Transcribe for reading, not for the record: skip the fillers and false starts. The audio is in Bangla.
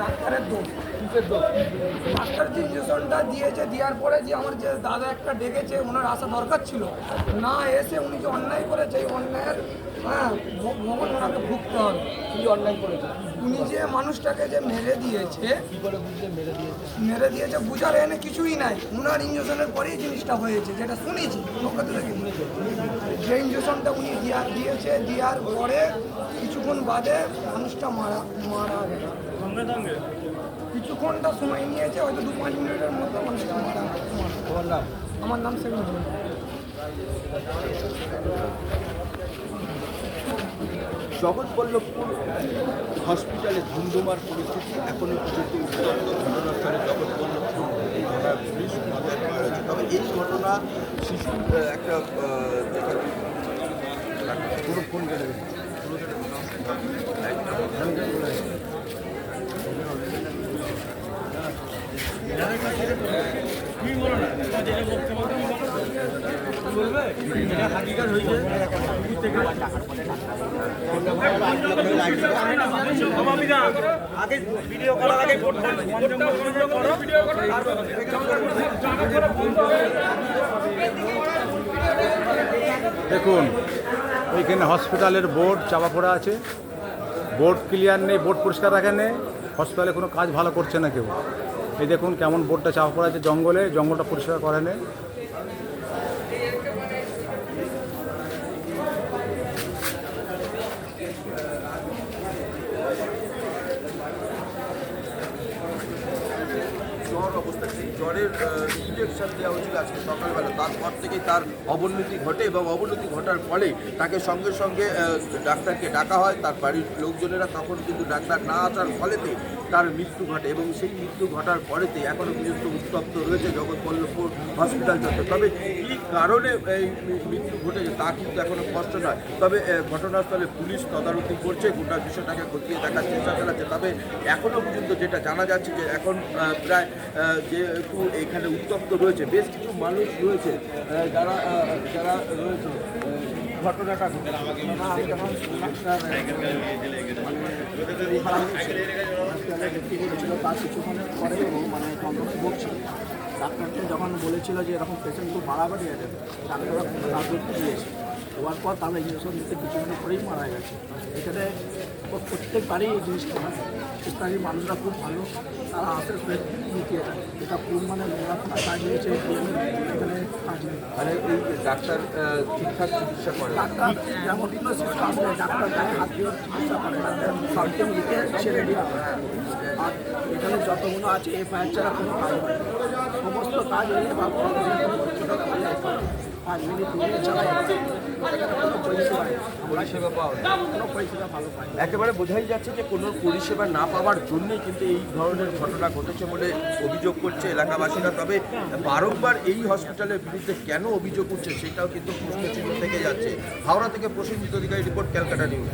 ডাক্তারের দোষ। ডাক্তার যে ইঞ্জেকশনটা দিয়েছে, দেওয়ার পরে যে আমার যে দাদা একটা ডেকেছে, ওনার আসা দরকার ছিল না, এসে উনি যে অন্যায় করেছে, এই অন্যায়ের ভগবান ওনাকে ভুগতে হবে। কি অন্যায় করেছে? উনি যে মানুষটাকে যে মেরে দিয়েছে, কি করে বুঝলে মেরে দিয়েছে বুঝার এনে কিছুই নাই। উনার ইঞ্জেকশনের পরেই জিনিসটা হয়েছে, যেটা শুনেছি লোকের থেকে। যে ইঞ্জেকশনটা উনি দিয়েছে, দেওয়ার পরে কিছুক্ষণ বাদে মানুষটা মারা গেল। কিছুক্ষণটা সময় নিয়েছে, হয়তো 2-5 মিনিটের মধ্যে মানুষটা মারা গেল। তোমার নাম? আমার নাম শেখ নজরুল। জগৎবল্লভপুর হসপিটালে ধুমধুমার পরিস্থিতি এখনও পর্যন্ত উত্তপ্ত ঘটনাস্থলে জগৎবল্লভপুর এই ঘটনার পুলিশ মাথায় পাওয়া হয়েছে। তবে এই ঘটনা শিশু একটা পুরো ফোন কেটে গেছে। দেখুন, এইখানে হসপিটালের বোর্ড চাপা পড়া আছে, বোর্ড ক্লিয়ার নেই, বোর্ড পরিষ্কার রাখে নেই, হসপিটালে কোনো কাজ ভালো করছে না কেউ। এই দেখুন কেমন বোর্ডটা চাপা পড়া আছে, জঙ্গলটা পরিষ্কার করে নেই। জ্বর অবস্থা, সেই জ্বরের ইঞ্জেকশন দেওয়া হয়েছিল আজকে সকালবেলা। তারপর থেকেই তার অবনতি ঘটে এবং অবনতি ঘটার ফলে তাকে সঙ্গে সঙ্গে ডাক্তারকে ডাকা হয়। তার বাড়ির লোকজনেরা তখন কিন্তু ডাক্তার না আসার ফলেতে তার মৃত্যু ঘটে এবং সেই মৃত্যু ঘটার পরেতে এখনও পর্যন্ত উত্তপ্ত রয়েছে জগৎবল্লভপুর হসপিটাল চত্বর। তবে কী কারণে এই মৃত্যু ঘটেছে তা কিন্তু এখনও স্পষ্ট নয়। তবে ঘটনাস্থলে পুলিশ তদারকি করছে, গোটা বিষয়টাকে খতিয়ে দেখার চেষ্টা চালাচ্ছে। তবে এখনও পর্যন্ত যেটা জানা যাচ্ছে যে এখন প্রায় যেহেতু এখানে উত্তপ্ত রয়েছে, বেশ কিছু মানুষ রয়েছে যারা রয়েছে ঘটনাটা তার কিছুক্ষণের পরে মানে ভোগ ছিল। ডাক্তারকে যখন বলেছিল যে এরকম পেশেন্ট খুব বাড়াবাড়ি আছে, ডাক্তাররা তার করতে দিয়েছে। হওয়ার পর তারা ইঞ্জেকশন দিতে কিছুক্ষণ পরেই মারা গেছে। এখানে প্রত্যেক বাড়ি এই জিনিসটা হয়। স্থানীয় মানুষরা খুব ভালো, তারা আসে মিটিয়ে দেয়। এটা খুব মানে নোংরা কাজ হয়েছে, এখানে কাজ নেই। মানে এই ডাক্তার ঠিকঠাক চিকিৎসা করে, ডাক্তার যেমন আসলে ডাক্তার তাকে হাত দিয়ে চিকিৎসা করে, সামথিং লিখে ছেড়ে দেওয়া হয়। আর এখানে যতগুলো আছে এফআইআর ছাড়া কোনো কাজ হয় না। সমস্ত কাজ হয়ে বা আর মিনিট দূরে চালাই কোনো পরিষেবা পাওয়া যায়, কোনো পরিষেবা ভালো পায় না। একেবারে বোঝাই যাচ্ছে যে কোনো পরিষেবা না পাওয়ার জন্যই কিন্তু এই ধরনের ঘটনা ঘটেছে বলে অভিযোগ করছে এলাকাবাসীরা। তবে বারংবার এই হসপিটালের বিরুদ্ধে কেন অভিযোগ উঠছে সেটাও কিন্তু প্রশ্নচিহ্ন থেকে যাচ্ছে। হাওড়া থেকে প্রসেনজিৎ অধিকারী রিপোর্ট, ক্যালকাটা নিউজ।